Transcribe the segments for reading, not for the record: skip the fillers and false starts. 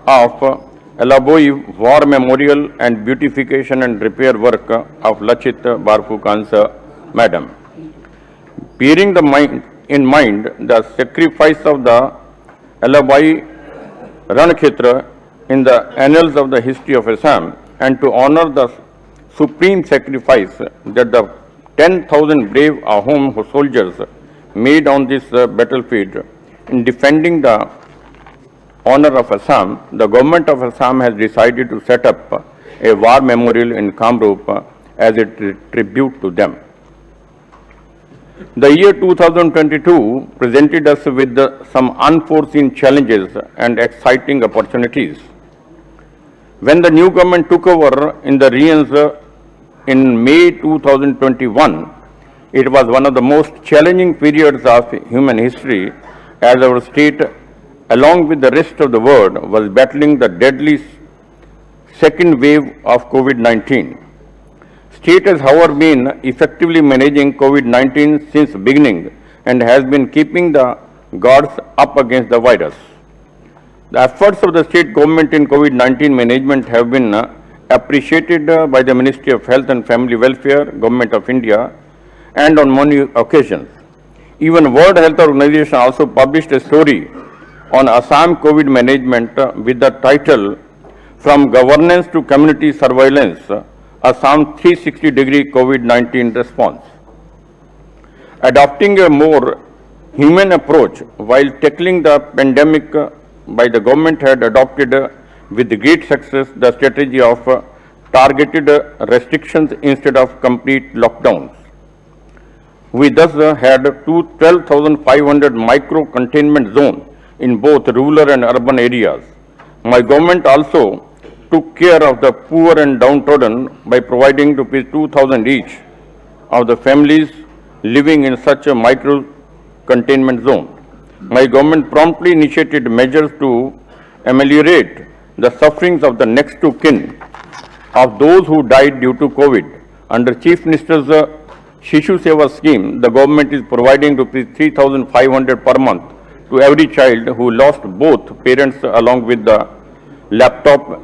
of Elaboi War Memorial and Beautification and Repair Work of Lachit Barfu Kansa, Madam. Bearing in mind the sacrifice of the Elaboi Rankshetra in the annals of the history of Assam, and to honor the supreme sacrifice that the 10,000 brave Ahom soldiers made on this battlefield in defending the honor of Assam, the government of Assam has decided to set up a war memorial in Kamrup as a tribute to them. The year 2022 presented us with some unforeseen challenges and exciting opportunities. When the new government took over in the reins in May 2021, it was one of the most challenging periods of human history, as our state, along with the rest of the world, was battling the deadly second wave of COVID-19. State has, however, been effectively managing COVID-19 since beginning and has been keeping the guards up against the virus. The efforts of the state government in COVID-19 management have been appreciated by the Ministry of Health and Family Welfare, Government of India, and on many occasions. Even World Health Organization also published a story on Assam COVID management with the title From Governance to Community Surveillance, Assam 360-degree COVID-19 Response. Adopting a more human approach while tackling the pandemic by the government had adopted with great success the strategy of targeted restrictions instead of complete lockdowns. We thus had 12,500 micro-containment zones in both rural and urban areas. My government also took care of the poor and downtrodden by providing ₹2,000 each of the families living in such a micro-containment zone. My government promptly initiated measures to ameliorate the sufferings of the next to kin of those who died due to COVID. Under Chief Minister's Shishu Seva scheme, the government is providing ₹3,500 per month to every child who lost both parents, along with the laptop,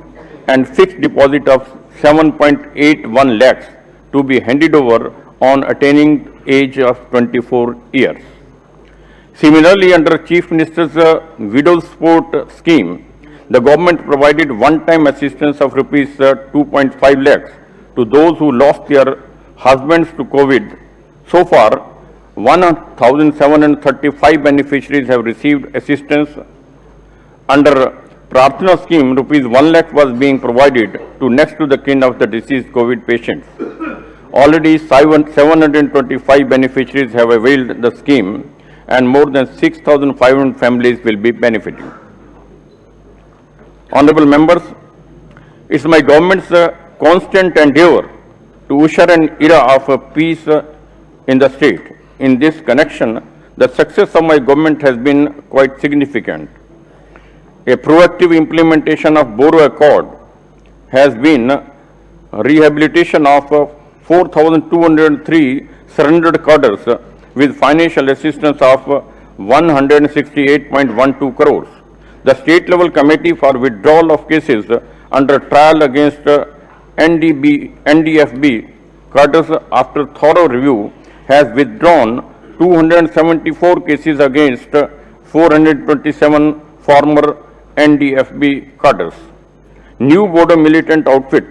and fixed deposit of 7.81 lakhs to be handed over on attaining age of 24 years. Similarly, under Chief Minister's Widow Support scheme, the government provided one-time assistance of ₹2.5 lakhs to those who lost their husbands to COVID. So far, 1,735 beneficiaries have received assistance. Under Prarthana scheme, ₹1 lakh was being provided to next to the kin of the deceased COVID patients. Already 725 beneficiaries have availed the scheme, and more than 6,500 families will be benefiting. Honorable members, it is my government's constant endeavor to usher an era of peace in the state. In this connection, the success of my government has been quite significant. A proactive implementation of Bodo Accord has been rehabilitation of 4,203 surrendered cadres with financial assistance of 168.12 crores. The state level committee for withdrawal of cases under trial against NDFB cadres, after thorough review, has withdrawn 274 cases against 427 former NDFB cadres. New Bodo militant outfit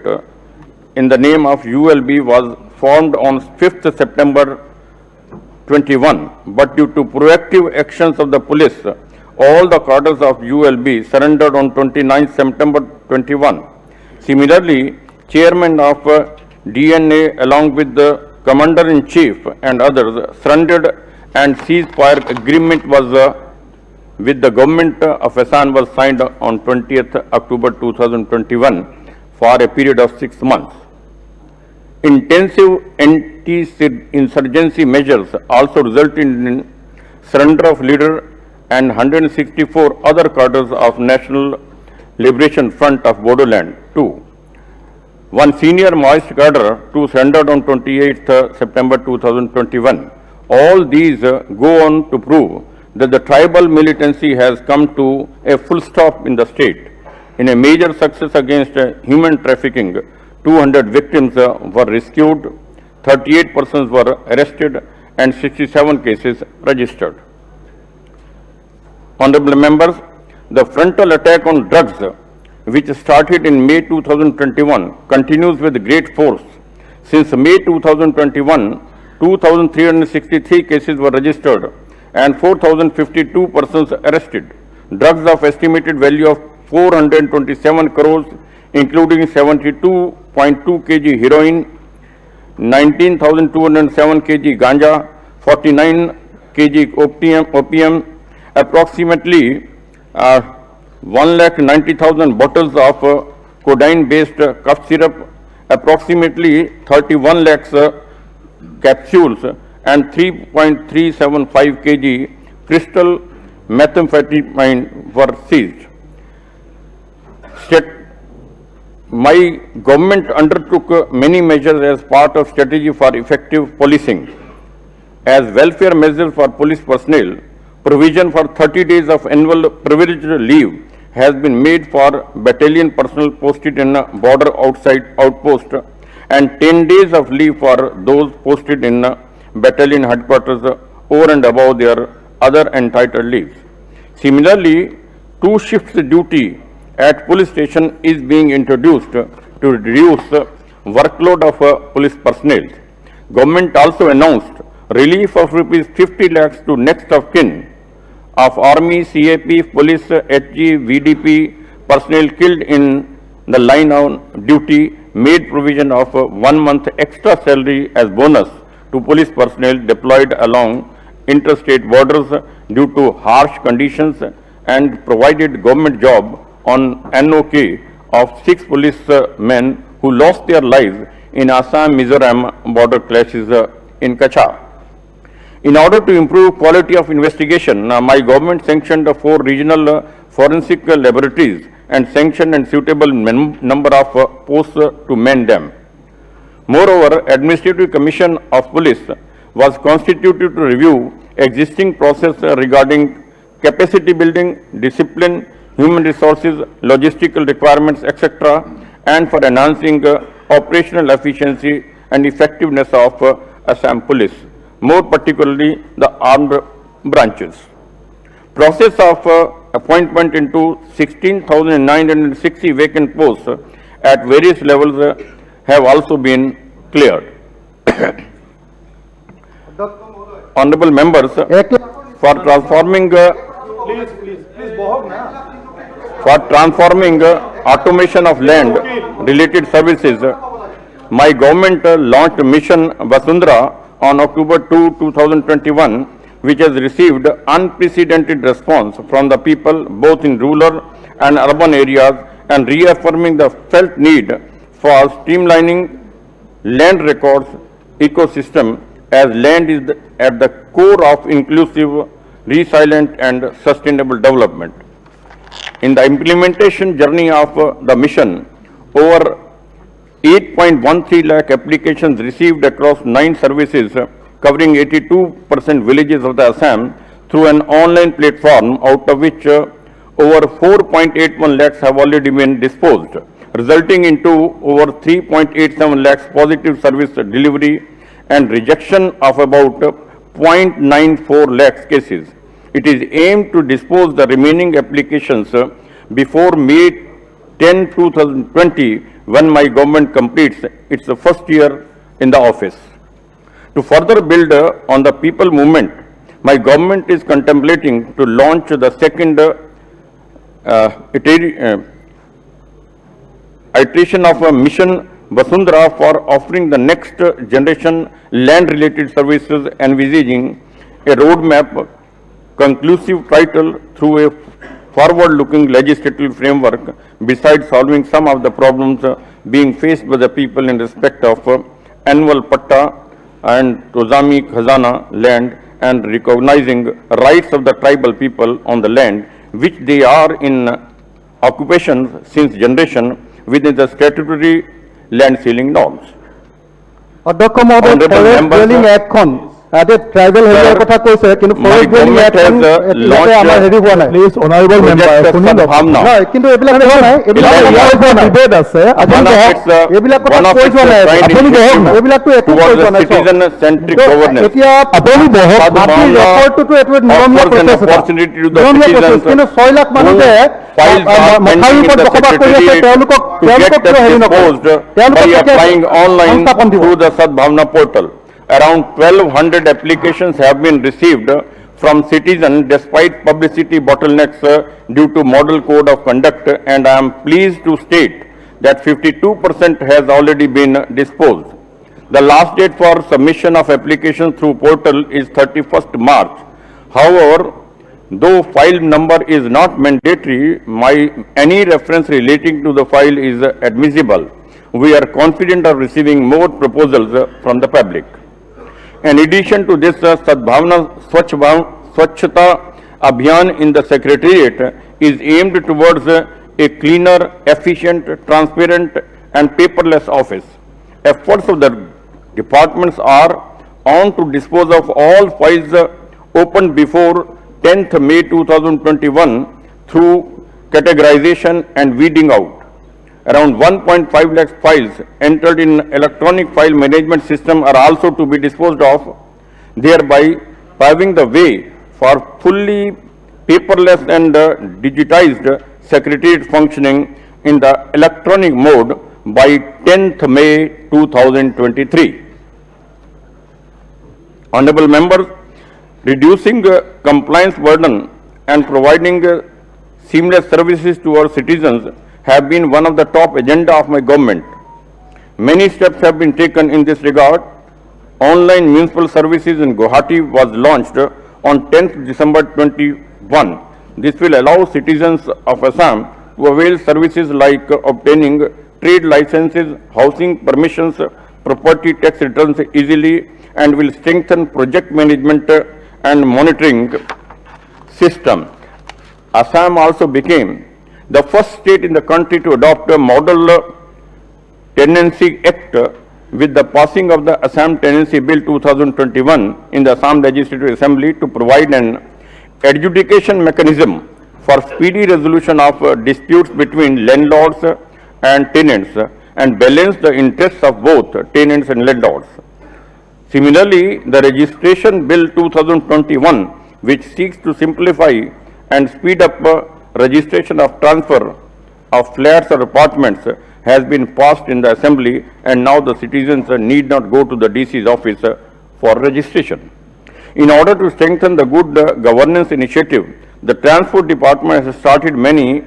in the name of ULB was formed on 5th September 21, but due to proactive actions of the police, all the cadres of ULB surrendered on 29th September 21. Similarly, chairman of DNA along with the commander-in-chief and others surrendered, and ceasefire agreement was with the government of Assam was signed on 20th October 2021 for a period of 6 months. Intensive anti-insurgency measures also resulted in surrender of leader and 164 other cadres of National Liberation Front of Bodoland too. One senior Maoist cadre too surrendered on 28th September 2021. All these go on to prove that the tribal militancy has come to a full stop in the state. In a major success against human trafficking, 200 victims were rescued, 38 persons were arrested, and 67 cases registered. Honorable members, the frontal attack on drugs, which started in May 2021, continues with great force. Since May 2021, 2,363 cases were registered and 4,052 persons arrested. Drugs of estimated value of 427 crores, including 72.2 kg heroin, 19,207 kg ganja, 49 kg opium, approximately 1,90,000 bottles of codeine-based cough syrup, approximately 31 lakhs capsules, and 3.375 kg crystal methamphetamine were seized. My government undertook many measures as part of strategy for effective policing. As welfare measures for police personnel, provision for 30 days of annual privileged leave has been made for battalion personnel posted in a border outside outpost and 10 days of leave for those posted in battalion headquarters over and above their other entitled leaves. Similarly, 2 shifts duty at police station is being introduced to reduce workload of police personnel. Government also announced relief of rupees 50 lakhs to next of kin of Army, CAP, Police, HG, VDP personnel killed in the line on duty, made provision of 1 month extra salary as bonus to police personnel deployed along interstate borders due to harsh conditions, and provided government job on NOK of 6 policemen who lost their lives in Assam-Mizoram border clashes in Kachar. In order to improve quality of investigation, my government sanctioned 4 regional forensic laboratories and sanctioned a suitable number of posts to man them. Moreover, Administrative Commission of Police was constituted to review existing process regarding capacity building, discipline, human resources, logistical requirements, etc., and for enhancing operational efficiency and effectiveness of Assam Police, more particularly the armed branches. Process of appointment into 16,960 vacant posts at various levels have also been cleared. Honorable members, for transforming automation of land-related services, my government launched Mission Vasundhara on October 2, 2021, which has received unprecedented response from the people both in rural and urban areas, and reaffirming the felt need for streamlining land records ecosystem, as land is at the core of inclusive, resilient and sustainable development. In the implementation journey of the mission, over 8.13 lakh applications received across 9 services covering 82% villages of the Assam through an online platform, out of which over 4.81 lakhs have already been disposed, resulting into over 3.87 lakhs positive service delivery and rejection of about 0.94 lakhs cases. It is aimed to dispose the remaining applications before May 10, 2020, when my government completes its first year in the office. To further build on the people movement, my government is contemplating to launch the second iteration of a Mission Vasundhara for offering the next generation land-related services, envisaging a roadmap conclusive title through a forward-looking legislative framework, besides solving some of the problems being faced by the people in respect of annual patta and Tozami Khazana land, and recognizing rights of the tribal people on the land which they are in occupation since generation within the statutory land ceiling norms. অধ্যক্ষ মহোদয়, terrace duelling act tribal হেৰিয়াৰ কথা কৈছে কিন্তু forest ভেলি ইয়াতে আমাৰ হেৰি হোৱা নাই Please, honorable member, শুনি লওক। নহয় কিন্তু এইবিলাক হোৱা নাই ইয়াৰ ওপৰত debate আছে। আপুনি বহক, এইবিলাক কথা কৈ যোৱা নাই আপুনি বহক না। এইবিলাকতো একো কৈ যোৱা নাই citizen-centric governance. এতিয়া আপুনি বহক মাটিৰ ৰেকৰ্ডটোতো এইটো নিয়মীয়া প্ৰচেছ এটা নিয়মীয়া প্ৰচেছ কিন্তু 6 লাখ মানুহ যে মথাউৰিৰ ওপৰত বসবাস কৰি আছে তেওঁলোকক কিয় হেৰি নকৰে তেওঁলোকক applying online সংস্থাপন দিব through the Sadbhavna portal. Around 1,200 applications have been received from citizens despite publicity bottlenecks due to model code of conduct, and I am pleased to state that 52% has already been disposed. The last date for submission of applications through portal is 31st March. However, though file number is not mandatory, any reference relating to the file is admissible. We are confident of receiving more proposals from the public. In addition to this, Sadbhavna Swachhata Abhiyan in the Secretariat is aimed towards a cleaner, efficient, transparent and paperless office. Efforts of the departments are on to dispose of all files opened before 10th May 2021 through categorization and weeding out. Around 1.5 lakh files entered in electronic file management system are also to be disposed of, thereby paving the way for fully paperless and digitized secretariat functioning in the electronic mode by 10th May 2023. Honorable members, reducing compliance burden and providing seamless services to our citizens have been one of the top agenda of my government. Many steps have been taken in this regard. Online municipal services in Guwahati was launched on 10th December 21. This will allow citizens of Assam to avail services like obtaining trade licenses, housing permissions, property tax returns easily, and will strengthen project management and monitoring system. Assam also became the first state in the country to adopt a model tenancy act with the passing of the Assam Tenancy Bill 2021 in the Assam Legislative Assembly to provide an adjudication mechanism for speedy resolution of disputes between landlords and tenants and balance the interests of both tenants and landlords. Similarly, the Registration Bill 2021, which seeks to simplify and speed up registration of transfer of flats or apartments, has been passed in the Assembly, and now the citizens need not go to the DC's office for registration. In order to strengthen the good governance initiative, the Transport Department has started many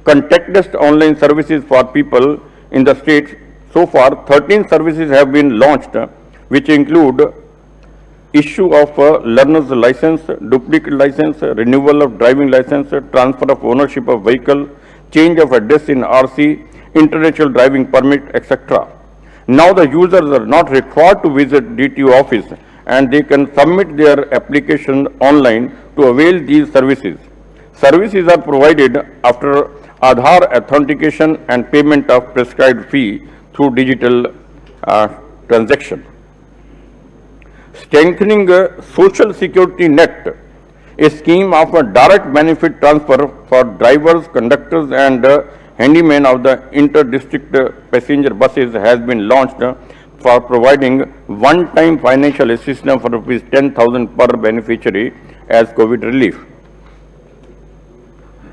contactless online services for people in the state. So far, 13 services have been launched, which include issue of learner's license, duplicate license, renewal of driving license, transfer of ownership of vehicle, change of address in RC, international driving permit, etc. Now the users are not required to visit DTO office and they can submit their application online to avail these services. Services are provided after Aadhaar authentication and payment of prescribed fee through digital transaction. Strengthening social security net, a scheme of a direct benefit transfer for drivers, conductors and handymen of the inter-district passenger buses has been launched for providing one-time financial assistance for ₹10,000 per beneficiary as COVID relief.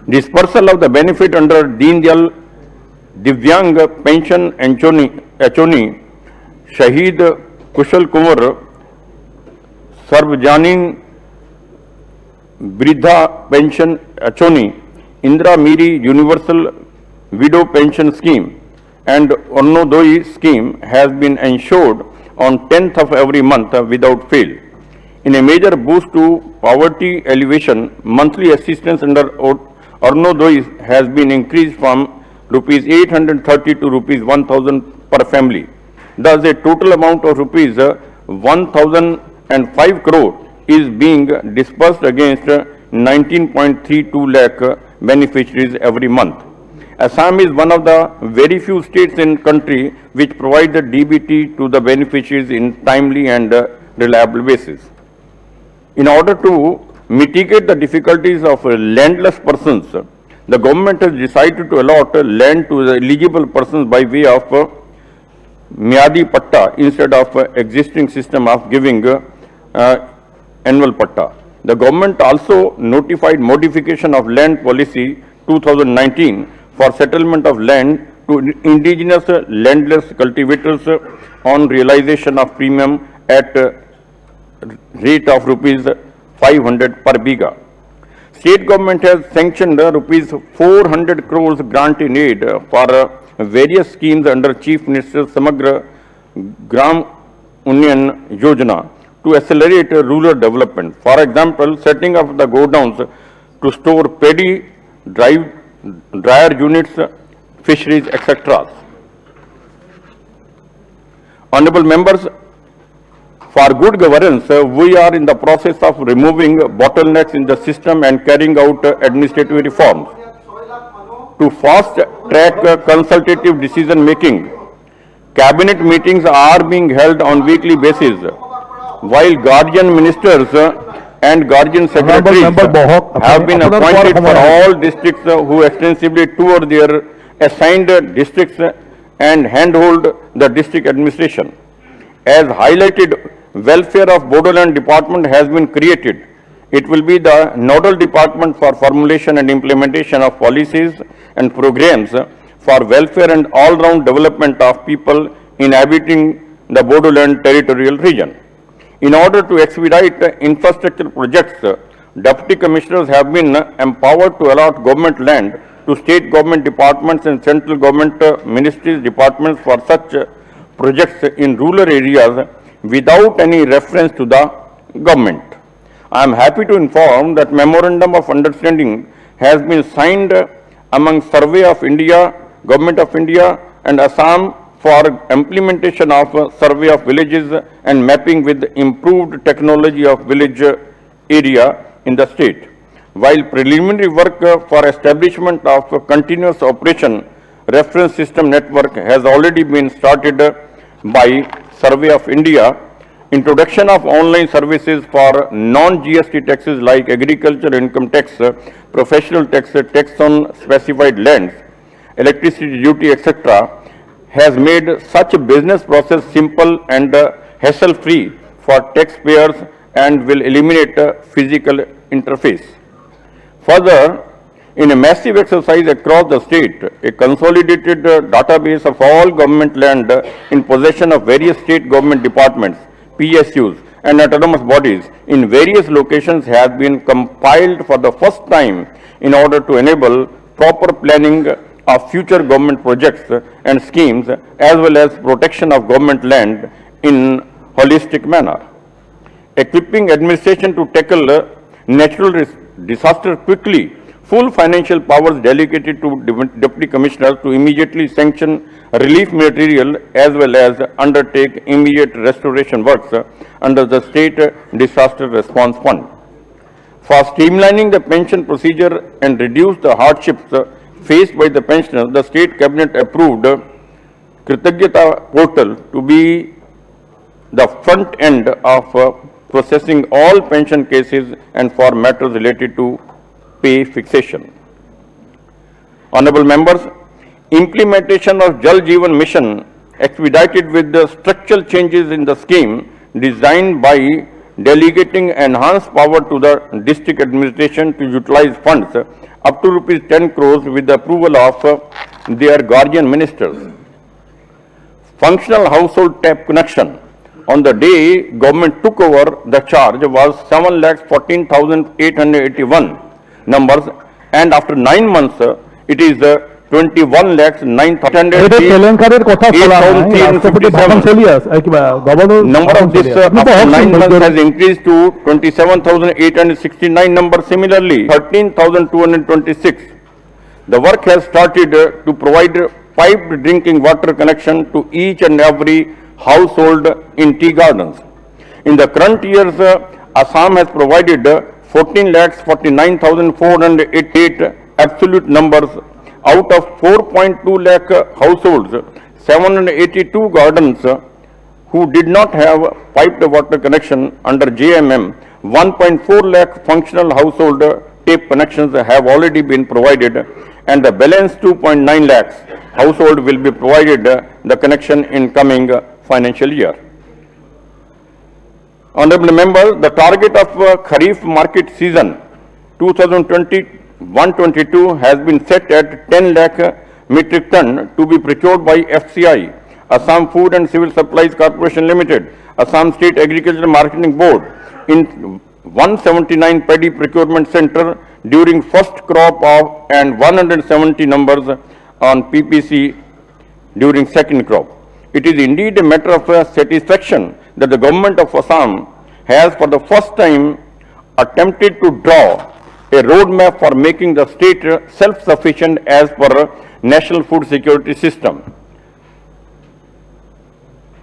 Dispersal of the benefit under Deen Dayal Divyang Pension Achoni, Shahid Kushal Kumar, Sarvjanin Vridha Pension Achoni, Indra Miri Universal Widow Pension Scheme and Ornodoi Scheme has been ensured on 10th of every month without fail. In a major boost to poverty alleviation, monthly assistance under Ornodoi has been increased from ₹830 to ₹1,000 per family. Thus, a total amount of ₹1,005 crore is being disbursed against 19.32 lakh beneficiaries every month. Assam is one of the very few states in country which provide the DBT to the beneficiaries in timely and reliable basis. In order to mitigate the difficulties of landless persons, the government has decided to allot land to the eligible persons by way of Miadi Patta instead of existing system of giving annual Patta. The government also notified modification of land policy 2019 for settlement of land to indigenous landless cultivators on realization of premium at rate of rupees 500 per biga. State government has sanctioned rupees 400 crores grant in aid for various schemes under Chief Minister's Samagra Gram Union Yojana to accelerate rural development. For example, setting up the godowns to store paddy, dryer units, fisheries, etc. Honorable members, for good governance, we are in the process of removing bottlenecks in the system and carrying out administrative reforms. To fast track consultative decision making, cabinet meetings are being held on weekly basis, while guardian ministers and guardian secretaries have been appointed for all districts who extensively tour their assigned districts and handhold the district administration. As highlighted, welfare of Bodoland department has been created. It will be the nodal department for formulation and implementation of policies and programs for welfare and all-round development of people inhabiting the Bodoland territorial region. In order to expedite infrastructure projects, deputy commissioners have been empowered to allot government land to state government departments and central government ministries departments for such projects in rural areas without any reference to the government. I am happy to inform that memorandum of understanding has been signed among Survey of India, Government of India and Assam for implementation of survey of villages and mapping with improved technology of village area in the state. While preliminary work for establishment of continuous operation reference system network has already been started by Survey of India, introduction of online services for non-GST taxes like agriculture income tax, professional tax, tax on specified lands, electricity duty, etc., has made such a business process simple and hassle-free for taxpayers and will eliminate physical interface. Further, in a massive exercise across the state, a consolidated database of all government land in possession of various state government departments, PSUs and autonomous bodies in various locations has been compiled for the first time in order to enable proper planning of future government projects and schemes as well as protection of government land in holistic manner. Equipping administration to tackle natural disaster quickly, full financial powers delegated to deputy commissioners to immediately sanction relief material as well as undertake immediate restoration works under the State Disaster Response Fund. For streamlining the pension procedure and reduce the hardships faced by the pensioners, the State Cabinet approved Kritagyata portal to be the front end of processing all pension cases and for matters related to pay fixation. Honorable members, implementation of Jal Jeevan Mission expedited with the structural changes in the scheme designed by delegating enhanced power to the district administration to utilize funds up to rupees 10 crores with the approval of their guardian ministers. Functional household tap connection. On the day government took over the charge was 7,14,881 numbers, and after 9 months it is 21,09,857. Number of this after 9 months has increased to 27,869 numbers. Similarly, 13,226. The work has started to provide piped drinking water connection to each and every household in tea gardens. In the current years, Assam has provided 14,49,488 absolute numbers out of 4.2 lakh households. 782 gardens who did not have piped water connection under JMM, 1.4 lakh functional household tape connections have already been provided, and the balance 2.9 lakhs household will be provided the connection in coming financial year. Honorable members, the target of Kharif market season 2021-22 has been set at 10 lakh metric ton to be procured by FCI, Assam Food and Civil Supplies Corporation Limited, Assam State Agriculture Marketing Board in 179 paddy procurement center during first crop of and 170 numbers on PPC during second crop. It is indeed a matter of satisfaction that the government of Assam has for the first time attempted to draw a roadmap for making the state self-sufficient as per national food security system.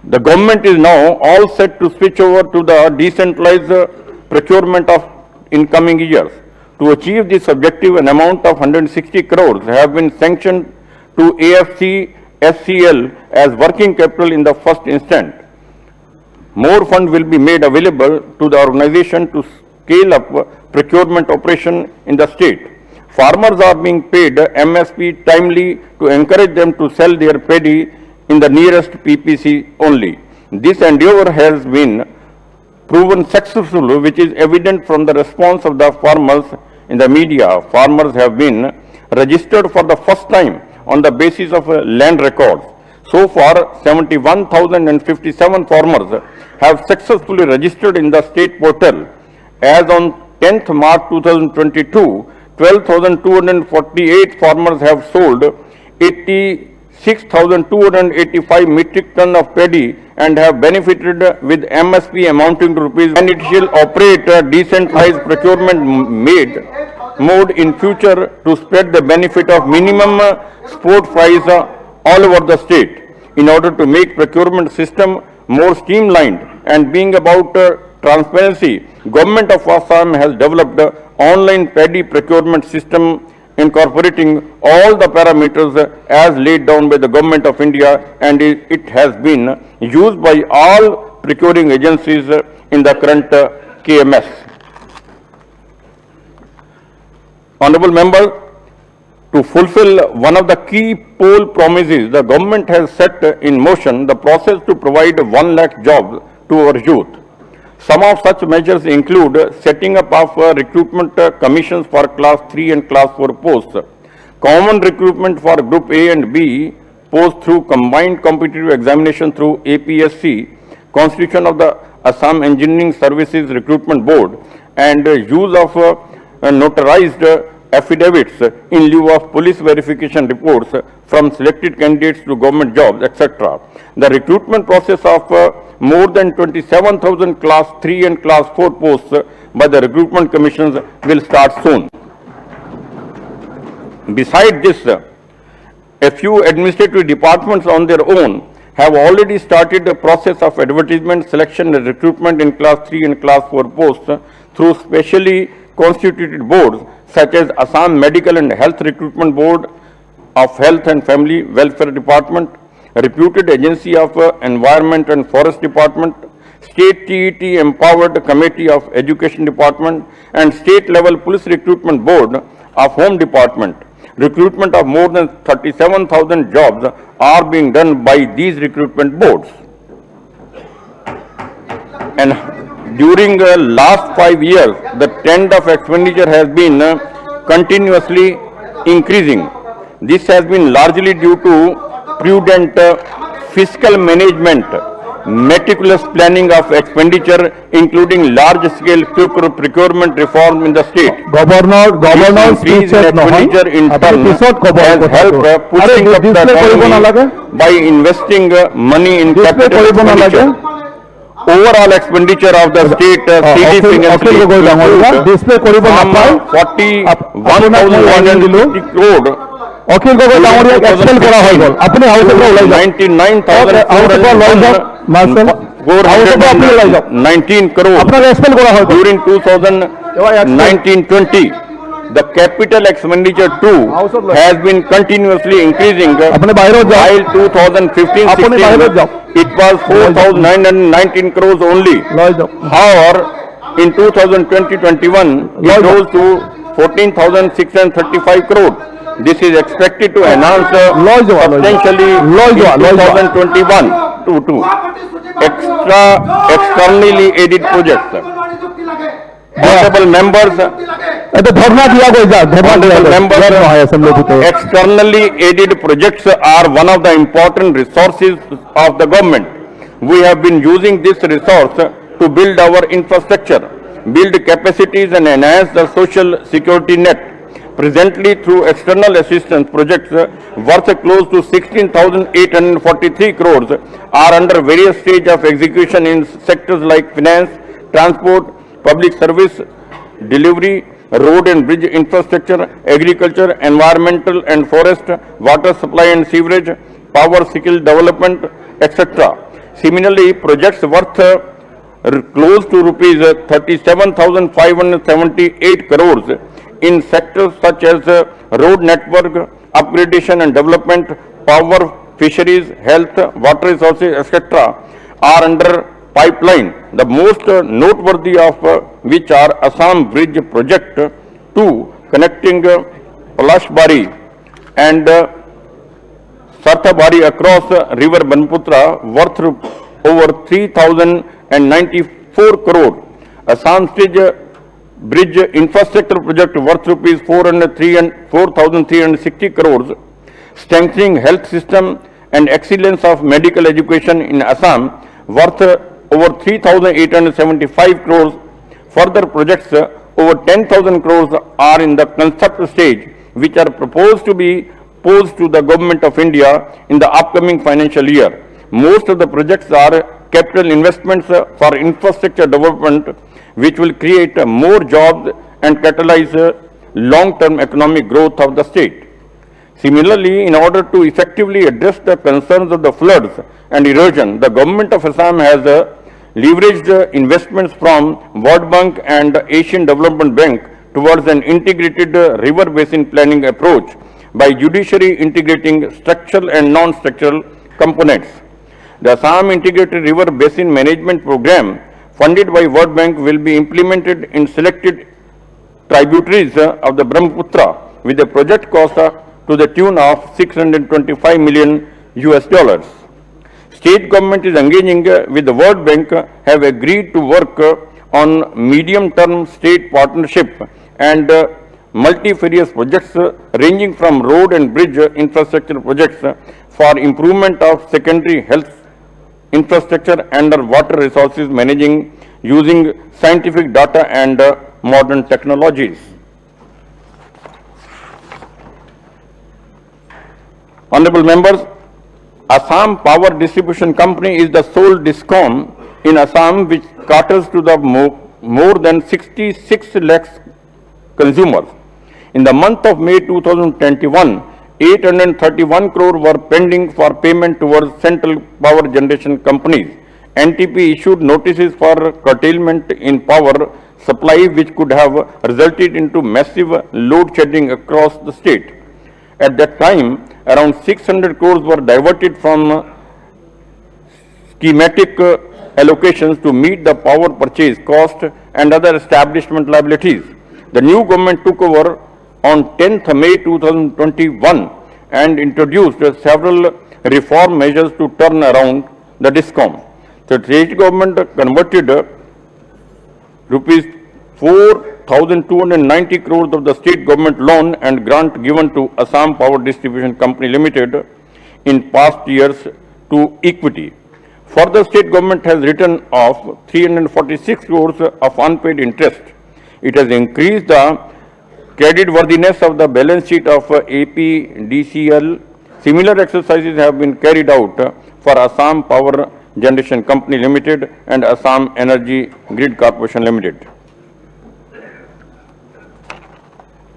The government is now all set to switch over to the decentralized procurement of incoming years. To achieve this objective, an amount of 160 crores have been sanctioned to AFC SCL as working capital in the first instant. More funds will be made available to the organization to scale up procurement operation in the state. Farmers are being paid MSP timely to encourage them to sell their paddy in the nearest PPC only. This endeavor has been proven successful, which is evident from the response of the farmers in the media. Farmers have been registered for the first time on the basis of land records. So far, 71,057 farmers have successfully registered in the state portal. As on 10th March 2022, 12,248 farmers have sold 86,285 metric ton of paddy and have benefited with MSP amounting to rupees. And it shall operate a decentralized procurement mode in future to spread the benefit of minimum support price all over the state. In order to make procurement system more streamlined and being about transparency, Government of Assam has developed an online paddy procurement system incorporating all the parameters as laid down by the Government of India, and it has been used by all procuring agencies in the current KMS. Honorable members, to fulfill one of the key poll promises, the government has set in motion the process to provide 1 lakh jobs to our youth. Some of such measures include setting up of recruitment commissions for class 3 and class 4 posts, common recruitment for group A and B posts through combined competitive examination through APSC, constitution of the Assam Engineering Services Recruitment Board, and use of notarized affidavits in lieu of police verification reports from selected candidates to government jobs, etc. The recruitment process of more than 27,000 class 3 and class 4 posts by the recruitment commissions will start soon. Besides this, a few administrative departments on their own have already started the process of advertisement, selection and recruitment in class 3 and class 4 posts through specially constituted boards such as Assam Medical and Health Recruitment Board of Health and Family Welfare Department, reputed Agency of Environment and Forest Department, State TET Empowered Committee of Education Department, and State Level Police Recruitment Board of Home Department. Recruitment of more than 37,000 jobs are being done by these recruitment boards. And during the last 5 years, the trend of expenditure has been continuously increasing. This has been largely due to prudent fiscal management, meticulous planning of expenditure, including large-scale procurement reform in the state. Governor Increase in expenditure in turn has helped pushing up the economy by investing money in capital expenditure. Overall expenditure of the state CD financially from 41,150 crore Akhil Gogoi ডাঙৰীয়াক expel কৰা হৈ গ'ল আপুনি হাউচৰ পৰা ওলাই যাওক 99,419 crore আপোনাক expel কৰা হৈ গ'ল during 2019-20. the capital expenditure too has been continuously increasing. अपने बाहर जाओ। While 2015-16 it was 4,919 crores only. However, in 2020-21 it rose to 14,635 crores. This is expected to enhance substantially in 2021-22. Externally aided projects. Honorable members, तो धरना दिया गया जा धरना दिया गया है असेंबली में externally aided projects are one of the important resources of the government. We have been using this resource to build our infrastructure, build capacities and enhance the social security net. Presently, through external assistance projects worth close to 16,843 crores are under various stages of execution in sectors like finance, transport, public service, delivery, road and bridge infrastructure, agriculture, environmental and forest, water supply and sewerage, power skill development, etc. Similarly, projects worth close to rupees 37,578 crores in sectors such as road network, upgradation and development, power, fisheries, health, water resources, etc. are under pipeline, the most noteworthy of which are Assam Bridge Project 2 connecting Palashbari and Sarthabari across river Banputra worth over 3,094 crore. Assam Stage Bridge Infrastructure Project worth rupees 4,360 crores, strengthening health system and excellence of medical education in Assam worth over 3,875 crores. Further projects over 10,000 crores are in the concept stage, which are proposed to be posed to the Government of India in the upcoming financial year. Most of the projects are capital investments for infrastructure development, which will create more jobs and catalyze long-term economic growth of the state. Similarly, in order to effectively address the concerns of the floods and erosion, the Government of Assam has leveraged investments from World Bank and Asian Development Bank towards an integrated river basin planning approach by judicially integrating structural and non-structural components. The Assam Integrated River Basin Management Program funded by World Bank will be implemented in selected tributaries of the Brahmaputra with a project cost to the tune of $625 million. State government is engaging with the World Bank, have agreed to work on medium-term state partnership and multifarious projects ranging from road and bridge infrastructure projects for improvement of secondary health infrastructure and water resources managing using scientific data and modern technologies. Honorable members, Assam Power Distribution Company is the sole DISCOM in Assam which caters to the more than 66 lakhs consumers. In the month of May 2021, 831 crore were pending for payment towards central power generation companies. NTP issued notices for curtailment in power supply which could have resulted into massive load shedding across the state. At that time, around 600 crores were diverted from schematic allocations to meet the power purchase cost and other establishment liabilities. The new government took over on 10th May 2021 and introduced several reform measures to turn around the DISCOM. The state government converted rupees 4,290 crores of the state government loan and grant given to Assam Power Distribution Company Limited in past years to equity. Further, state government has written off 346 crores of unpaid interest. It has increased the credit worthiness of the balance sheet of APDCL. Similar exercises have been carried out for Assam Power Generation Company Limited and Assam Energy Grid Corporation Limited.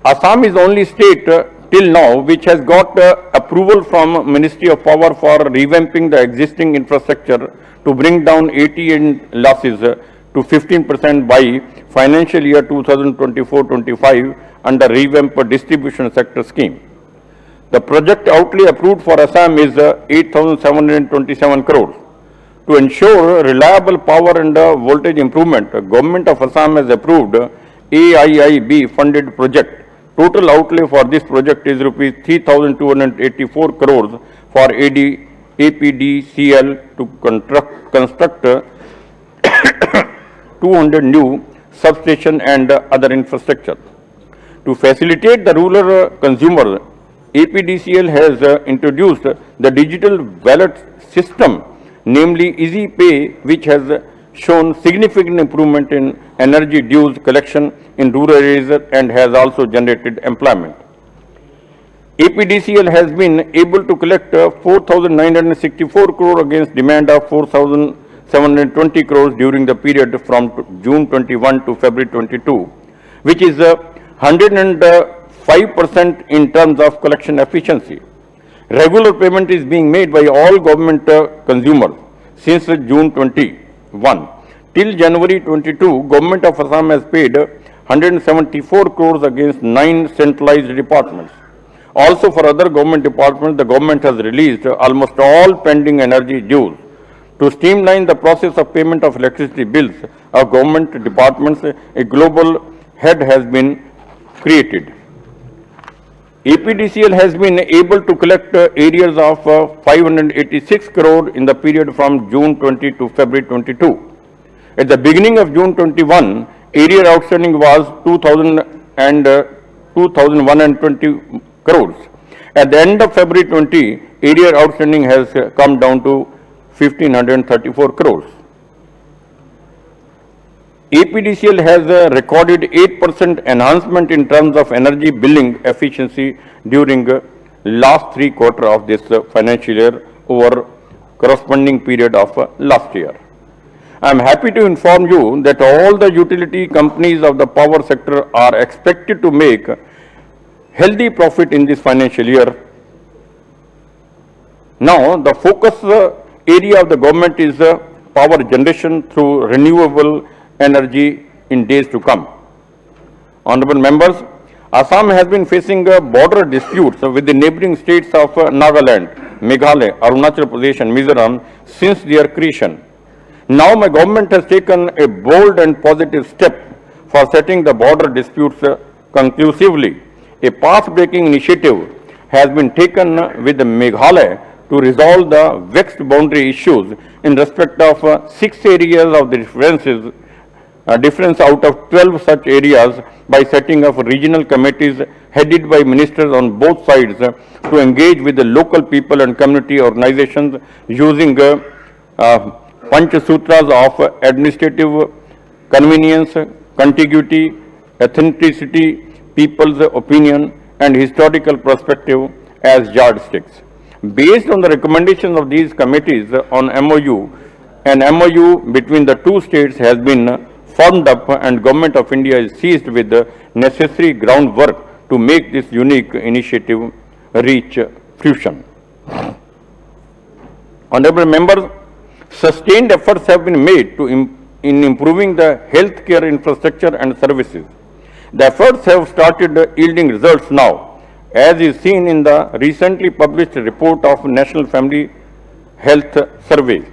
Assam is the only state till now which has got approval from Ministry of Power for revamping the existing infrastructure to bring down AT&M losses to 15% by financial year 2024-25 under revamped distribution sector scheme. The project outlay approved for Assam is 8,727 crores. To ensure reliable power and voltage improvement, Government of Assam has approved AIIB funded project. Total outlay for this project is rupees 3,284 crores for APDCL to construct 200 new substation and other infrastructure. To facilitate the rural consumer, APDCL has introduced the digital wallet system, namely Easy Pay, which has shown significant improvement in energy dues collection in rural areas and has also generated employment. APDCL has been able to collect 4,964 crore against demand of 4,720 crores during the period from June 21 to February 22, which is 105% in terms of collection efficiency. Regular payment is being made by all government consumers since June 21. Till January 22, Government of Assam has paid 174 crores against 9 centralized departments. Also for other government departments, the government has released almost all pending energy dues. To streamline the process of payment of electricity bills of government departments, a global head has been created. APDCL has been able to collect areas of 586 crore in the period from June 20 to February 22. At the beginning of June 21, area outstanding was 2,120 crores. At the end of February 20, area outstanding has come down to 1,534 crores. APDCL has recorded 8% enhancement in terms of energy billing efficiency during last 3 quarters of this financial year over corresponding period of last year. I am happy to inform you that all the utility companies of the power sector are expected to make healthy profit in this financial year. Now, the focus area of the government is power generation through renewable energy in days to come. Honorable members, Assam has been facing border disputes with the neighboring states of Nagaland, Meghalaya, Arunachal Pradesh and Mizoram since their creation. Now my government has taken a bold and positive step for settling the border disputes conclusively. A path-breaking initiative has been taken with Meghalaya to resolve the vexed boundary issues in respect of 6 areas of the difference out of 12 such areas by setting up regional committees headed by ministers on both sides to engage with the local people and community organizations using Panchasutras of administrative convenience, contiguity, authenticity, people's opinion and historical perspective as yardsticks. Based on the recommendations of these committees on MOU, an MOU between the two states has been formed up and Government of India is seized with the necessary groundwork to make this unique initiative reach fruition. Honorable members, sustained efforts have been made in improving the healthcare infrastructure and services. The efforts have started yielding results now, as is seen in the recently published report of National Family Health Survey.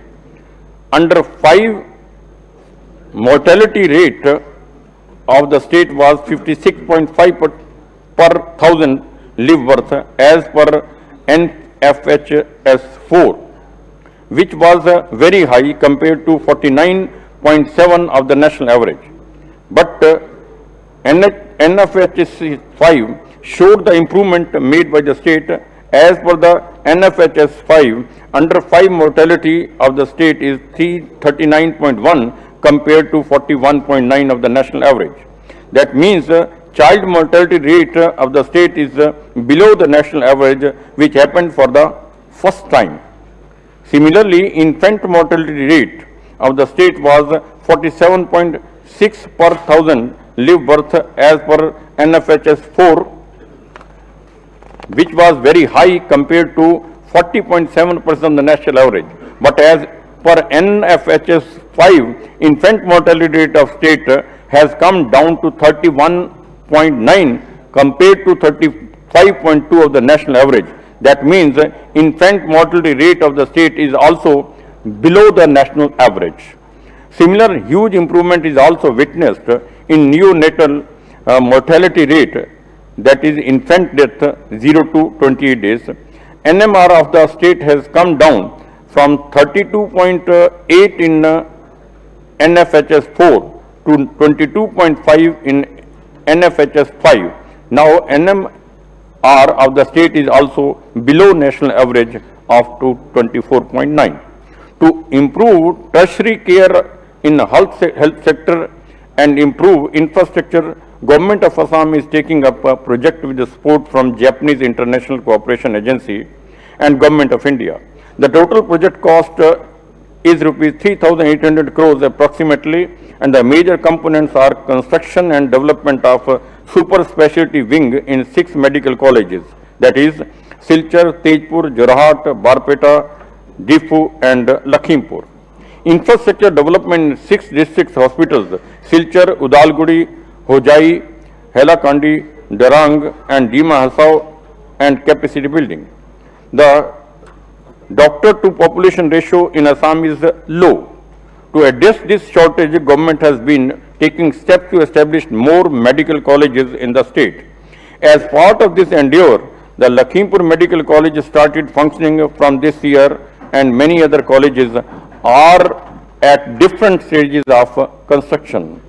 Under 5, mortality rate of the state was 56.5 per thousand live birth as per NFHS 4, which was very high compared to 49.7 of the national average. But NFHS 5 showed the improvement made by the state. As per the NFHS 5, under 5 mortality of the state is 339.1 compared to 41.9 of the national average. That means child mortality rate of the state is below the national average, which happened for the first time. Similarly, infant mortality rate of the state was 47.6 per thousand live birth as per NFHS 4, which was very high compared to 40.7% of the national average. But as per NFHS 5, infant mortality rate of state has come down to 31.9 compared to 35.2 of the national average. That means infant mortality rate of the state is also below the national average. Similar huge improvement is also witnessed in neonatal mortality rate, that is infant death 0 to 28 days. NMR of the state has come down from 32.8 in NFHS 4 to 22.5 in NFHS 5. Now NMR of the state is also below national average of to 24.9. To improve tertiary care in health sector and improve infrastructure, Government of Assam is taking up a project with the support from Japanese International Cooperation Agency and Government of India. The total project cost is rupees 3,800 crores approximately, and the major components are construction and development of a super specialty wing in 6 medical colleges, that is Silchar, Tejpur, Jorhat, Barpeta, Diffu and Lakhimpur. Infrastructure development in 6 district hospitals, Silchar, Udalguri, Hojai, Hailakandi, Darang and Dima Hasao, and capacity building. The doctor to population ratio in Assam is low. To address this shortage, government has been taking steps to establish more medical colleges in the state. As part of this endeavor, the Lakhimpur Medical College started functioning from this year, and many other colleges are at different stages of construction.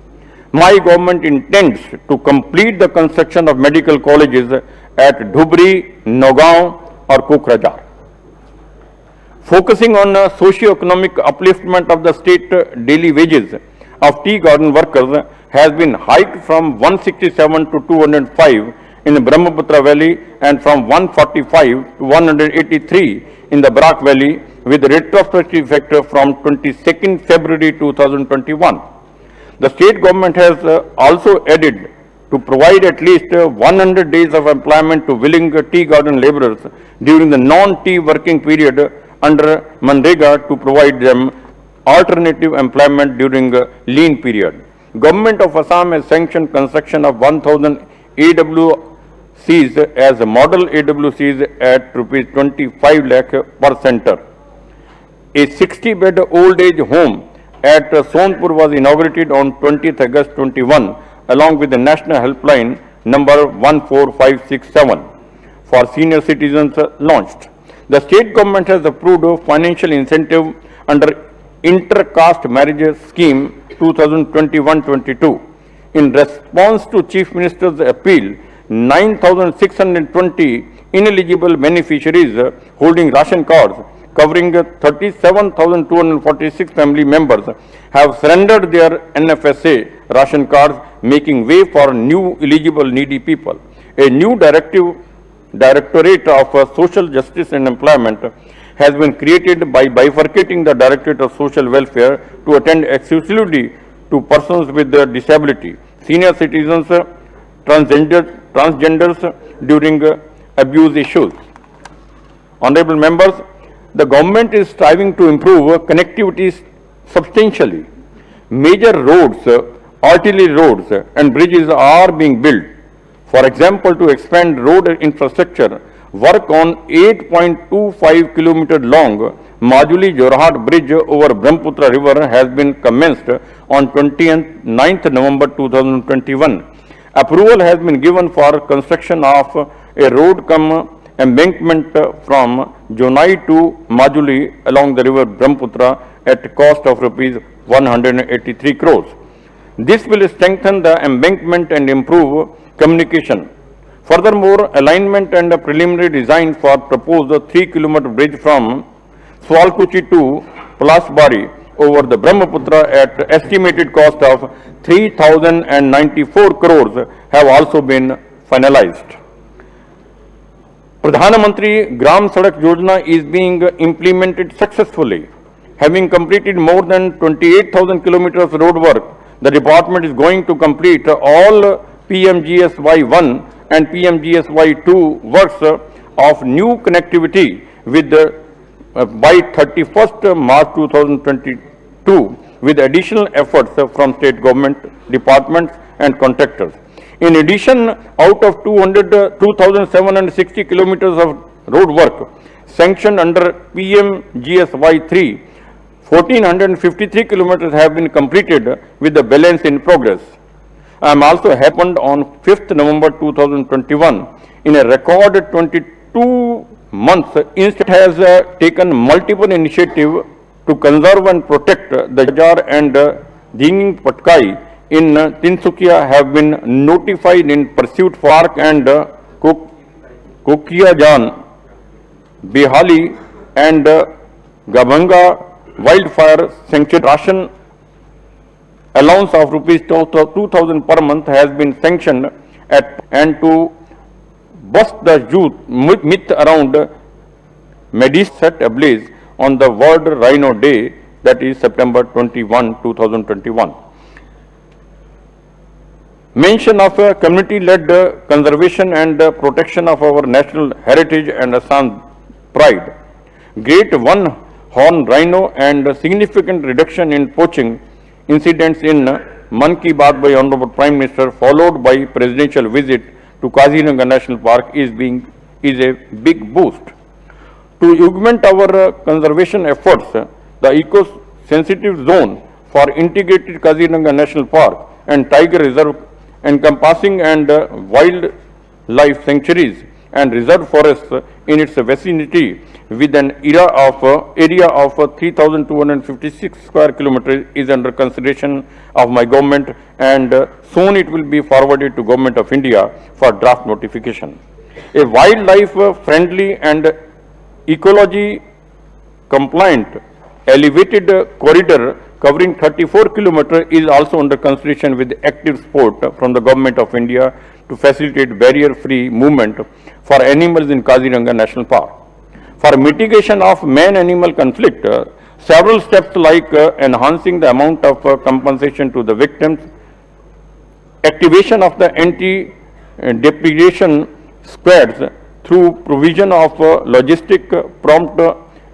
My government intends to complete the construction of medical colleges at Dhubri, Nagaon or Kokrajhar. Focusing on socio-economic upliftment of the state, daily wages of tea garden workers has been hiked from 167 to 205 in the Brahmaputra Valley and from 145 to 183 in the Barak Valley, with retrospective effect from 22nd February 2021. The state government has also added to provide at least 100 days of employment to willing tea garden laborers during the non-tea working period under Manrega to provide them alternative employment during lean period. Government of Assam has sanctioned construction of 1,000 AWCs as model AWCs at rupees 25 lakh per center. A 60-bed old age home at Sonpur was inaugurated on 20th August 21 along with the national helpline number 14567 for senior citizens launched. The state government has approved a financial incentive under Inter-Caste Marriage Scheme 2021-22. In response to Chief Minister's appeal, 9,620 ineligible beneficiaries holding ration cards covering 37,246 family members have surrendered their NFSA ration cards, making way for new eligible needy people. A new Directorate of Social Justice and Employment has been created by bifurcating the Directorate of Social Welfare to attend exclusively to persons with disability, senior citizens, transgenders during abuse issues. Honorable members, the government is striving to improve connectivity substantially. Major roads, artillery roads and bridges are being built. For example, to expand road infrastructure, work on 8.25 km long Majuli Jorhat Bridge over Brahmaputra River has been commenced on 29th November 2021. Approval has been given for construction of a road cum embankment from Jonai to Majuli along the river Brahmaputra at a cost of rupees 183 crores. This will strengthen the embankment and improve communication. Furthermore, alignment and preliminary design for proposed 3 km bridge from Swalkuchi to Palasbari over the Brahmaputra at estimated cost of 3,094 crores have also been finalized. Pradhan Mantri Gram Sadak Yojana is being implemented successfully. Having completed more than 28,000 kilometers road work, the department is going to complete all PMGSY 1 and PMGSY 2 works of new connectivity with by 31st March 2022 with additional efforts from state government departments and contractors. In addition, out of 2,760 kilometers of road work sanctioned under PMGSY 3, 1,453 kilometers have been completed with the balance in progress. I am also happened on 5th November 2021 in a record 22 months. Instead has taken multiple initiatives to conserve and protect the Jar and Dinging Patkai in Tinsukia have been notified in pursuit for Park and Kokiajan, Behali and Gabanga Wildfire Sanctuary. Ration allowance of rupees 2,000 per month has been sanctioned and to bust the youth myth around Medis set ablaze on the World Rhino Day, that is September 21, 2021. Mention of community-led conservation and protection of our national heritage and Assam pride. Great one-horn rhino and significant reduction in poaching incidents in Man Ki Baat by Honorable Prime Minister, followed by presidential visit to Kaziranga National Park is a big boost. To augment our conservation efforts, the eco-sensitive zone for integrated Kaziranga National Park and Tiger Reserve encompassing and wildlife sanctuaries and reserve forests in its vicinity with an area of 3,256 square kilometers is under consideration of my government, and soon it will be forwarded to Government of India for draft notification. A wildlife friendly and ecology compliant elevated corridor covering 34 kilometers is also under consideration with active support from the Government of India to facilitate barrier-free movement for animals in Kaziranga National Park. For mitigation of man-animal conflict, several steps like enhancing the amount of compensation to the victims, activation of the anti-depredation squads through provision of logistic prompt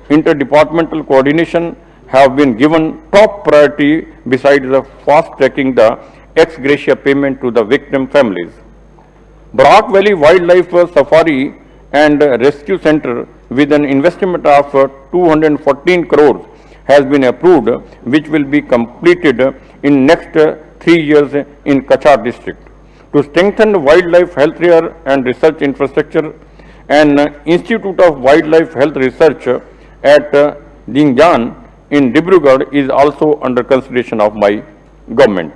interdepartmental coordination have been given top priority besides the fast-tracking the ex gratia payment to the victim families. Barak Valley Wildlife Safari and Rescue Center with an investment of 214 crores has been approved, which will be completed in next 3 years in Kachar district. To strengthen wildlife health care and research infrastructure, an Institute of Wildlife Health Research at Dingjan in Dibrugarh is also under consideration of my government.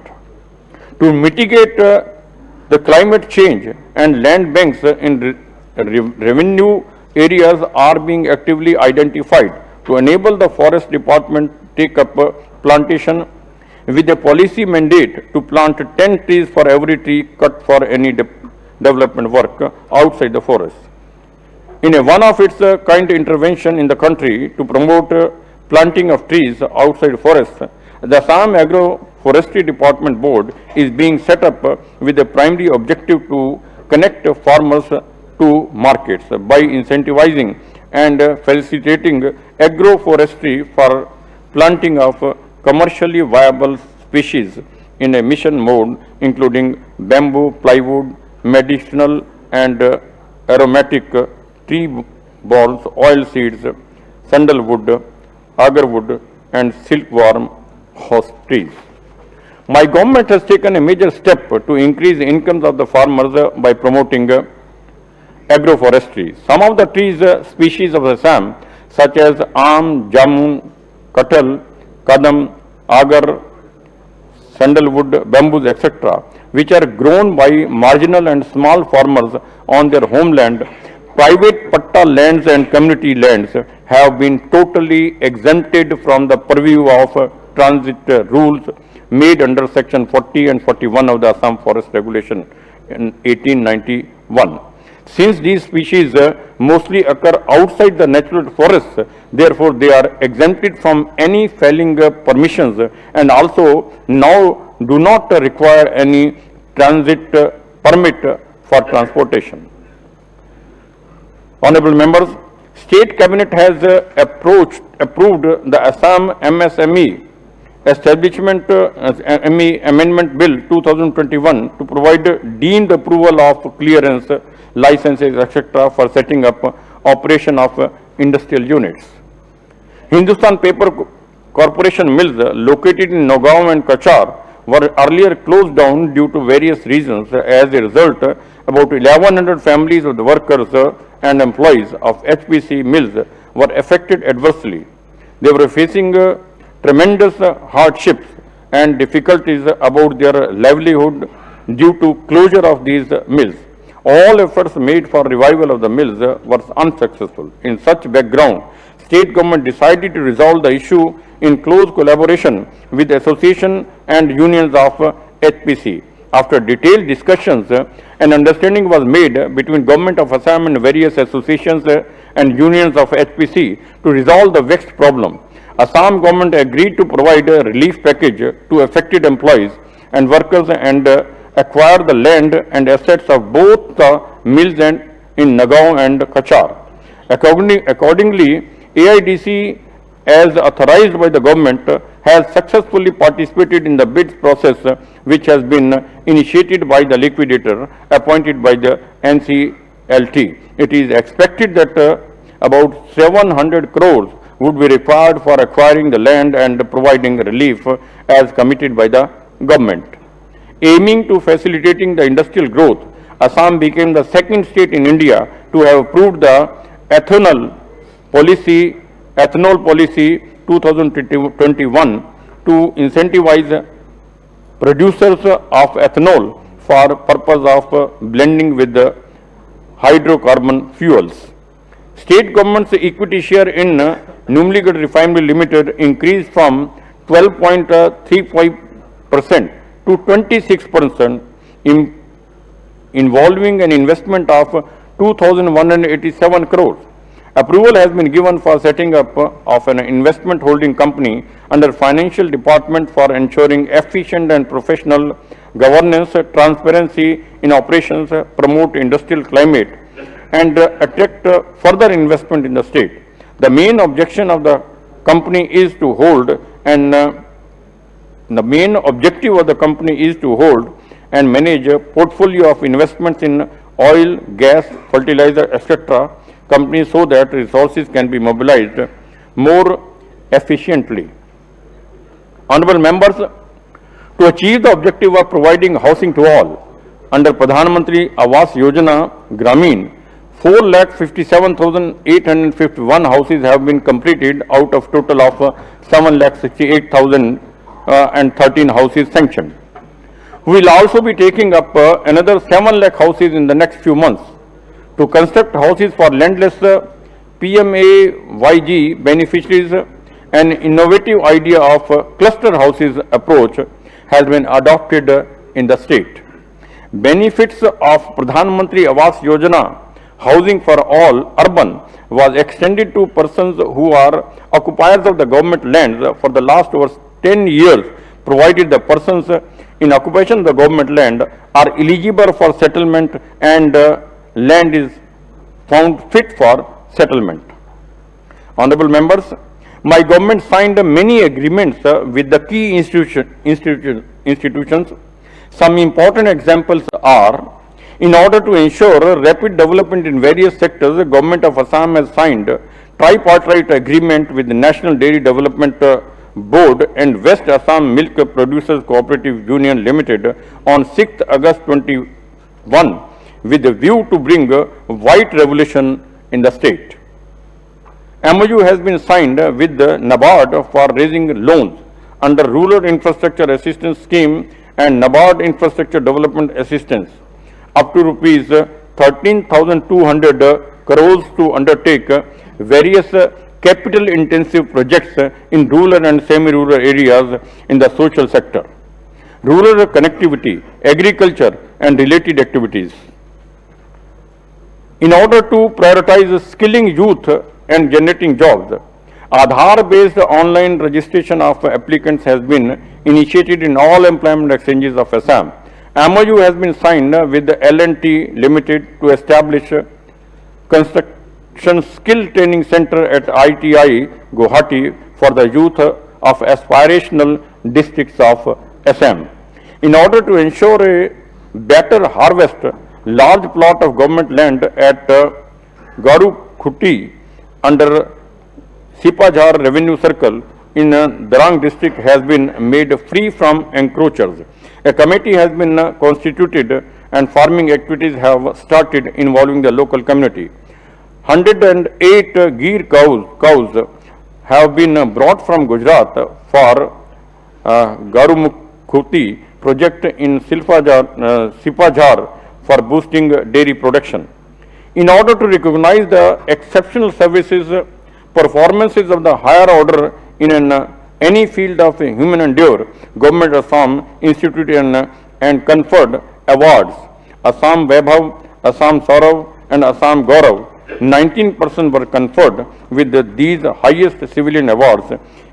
To mitigate the climate change and land banks in revenue areas are being actively identified to enable the forest department take up plantation with a policy mandate to plant 10 trees for every tree cut for any development work outside the forest. In a one of its kind intervention in the country to promote planting of trees outside forests, the Assam Agroforestry Department Board is being set up with the primary objective to connect farmers to markets by incentivizing and facilitating agroforestry for planting of commercially viable species in a mission mode, including bamboo, plywood, medicinal and aromatic tree balls, oil seeds, sandalwood, agarwood and silkworm horse trees. My government has taken a major step to increase the incomes of the farmers by promoting agroforestry. Some of the trees species of Assam such as Aam, Jamun, Katal, Kadam, Agar, sandalwood, bamboos, etc., which are grown by marginal and small farmers on their homeland, private patta lands and community lands have been totally exempted from the purview of transit rules made under section 40 and 41 of the Assam Forest Regulation in 1891. Since these species mostly occur outside the natural forests, therefore they are exempted from any felling permissions and also now do not require any transit permit for transportation. Honorable members, State Cabinet has approved the Assam MSME Establishment Amendment Bill 2021 to provide deemed approval of clearance, licenses, etc. for setting up operation of industrial units. Hindustan Paper Corporation mills located in Nagaon and Kachar were earlier closed down due to various reasons. As a result, about 1,100 families of the workers and employees of HPC mills were affected adversely. They were facing tremendous hardships and difficulties about their livelihood due to closure of these mills. All efforts made for revival of the mills were unsuccessful. In such background, state government decided to resolve the issue in close collaboration with the association and unions of HPC. After detailed discussions, an understanding was made between Government of Assam and various associations and unions of HPC to resolve the vexed problem. Assam government agreed to provide a relief package to affected employees and workers and acquire the land and assets of both the mills and in Nagaon and Kachar. Accordingly, AIDC, as authorized by the government, has successfully participated in the bids process which has been initiated by the liquidator appointed by the NCLT. It is expected that about 700 crores would be required for acquiring the land and providing relief as committed by the government. Aiming to facilitating the industrial growth, Assam became the second state in India to have approved the ethanol policy 2021 to incentivize producers of ethanol for purpose of blending with the hydrocarbon fuels. State government's equity share in Numligarh Refinery Limited increased from 12.35% to 26%, involving an investment of 2,187 crores. Approval has been given for setting up of an investment holding company under Financial Department for ensuring efficient and professional governance, transparency in operations, promote industrial climate, and attract further investment in the state. The main objection of the company is to hold and manage a portfolio of investments in oil, gas, fertilizer, etc. companies so that resources can be mobilized more efficiently. Honorable members, to achieve the objective of providing housing to all, under Pradhan Mantri Awas Yojana Gramin, 4,57,851 houses have been completed out of total of 7,68,013 houses sanctioned. We will also be taking up another 7 lakh houses in the next few months. To construct houses for landless PMAYG beneficiaries, an innovative idea of cluster houses approach has been adopted in the state. Benefits of Pradhan Mantri Awas Yojana Housing for All Urban was extended to persons who are occupiers of the government lands for the last over 10 years, provided the persons in occupation of the government land are eligible for settlement and land is found fit for settlement. Honorable members, my government signed many agreements with the key institutions. Some important examples are: in order to ensure rapid development in various sectors, the Government of Assam has signed tripartite agreement with the National Dairy Development Board and West Assam Milk Producers Cooperative Union Limited on 6th August 21 with a view to bring a white revolution in the state. MOU has been signed with the NABARD for raising loans under Rural Infrastructure Assistance Scheme and NABARD Infrastructure Development Assistance up to rupees 13,200 crores to undertake various capital intensive projects in rural and semi-rural areas in the social sector, rural connectivity, agriculture and related activities. In order to prioritize skilling youth and generating jobs, Aadhaar-based online registration of applicants has been initiated in all employment exchanges of Assam. MOU has been signed with the L&T Limited to establish construction skill training center at ITI Guwahati for the youth of aspirational districts of Assam. In order to ensure a better harvest, large plot of government land at Garukhuti under Sipajhar Revenue Circle in Darang district has been made free from encroachers. A committee has been constituted and farming activities have started involving the local community. 108 Gir cows have been brought from Gujarat for Garukhuti project in Sipajhar for boosting dairy production. In order to recognize the exceptional services, performances of the higher order in any field of human endeavor, Government of Assam instituted and conferred awards. Assam Vaibhav, Assam Saurav and Assam Gaurav. 19 persons were conferred with these highest civilian awards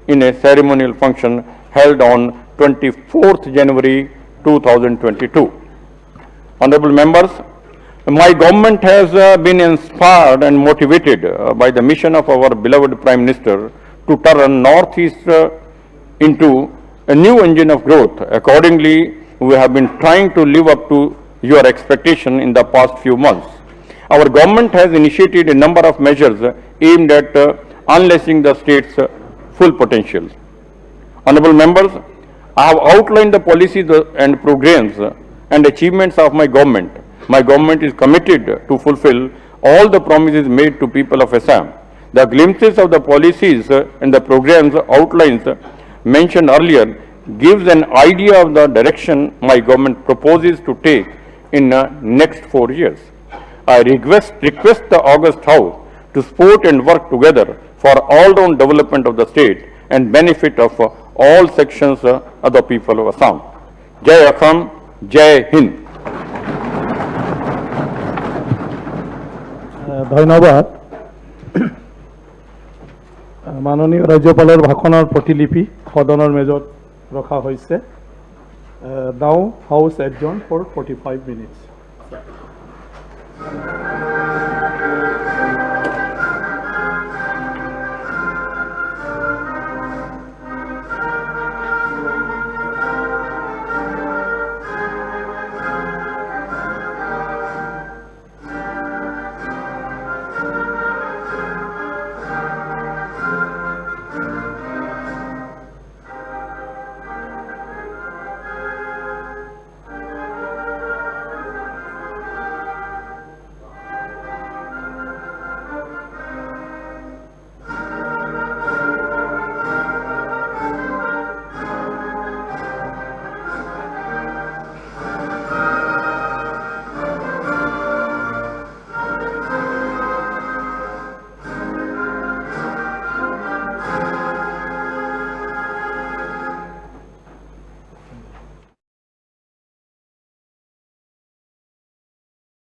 in a ceremonial function held on 24th January 2022. Honorable members, my government has been inspired and motivated by the mission of our beloved Prime Minister to turn Northeast into a new engine of growth. Accordingly, we have been trying to live up to your expectation in the past few months. Our government has initiated a number of measures aimed at unleashing the state's full potential. Honorable members, I have outlined the policies and programs and achievements of my government. My government is committed to fulfill all the promises made to people of Assam. The glimpses of the policies and the programs outlines mentioned earlier gives an idea of the direction my government proposes to take in the next 4 years. I request the August House to support and work together for all-round development of the state and benefit of all sections of the people of Assam. Jai Assam, Jai Hind. ধন্যবাদ মাননীয় ৰাজ্যপালৰ ভাষণৰ প্ৰতিলিপি সদনৰ মেজত ৰখা হৈছে নাও house এডজন for 45 minutes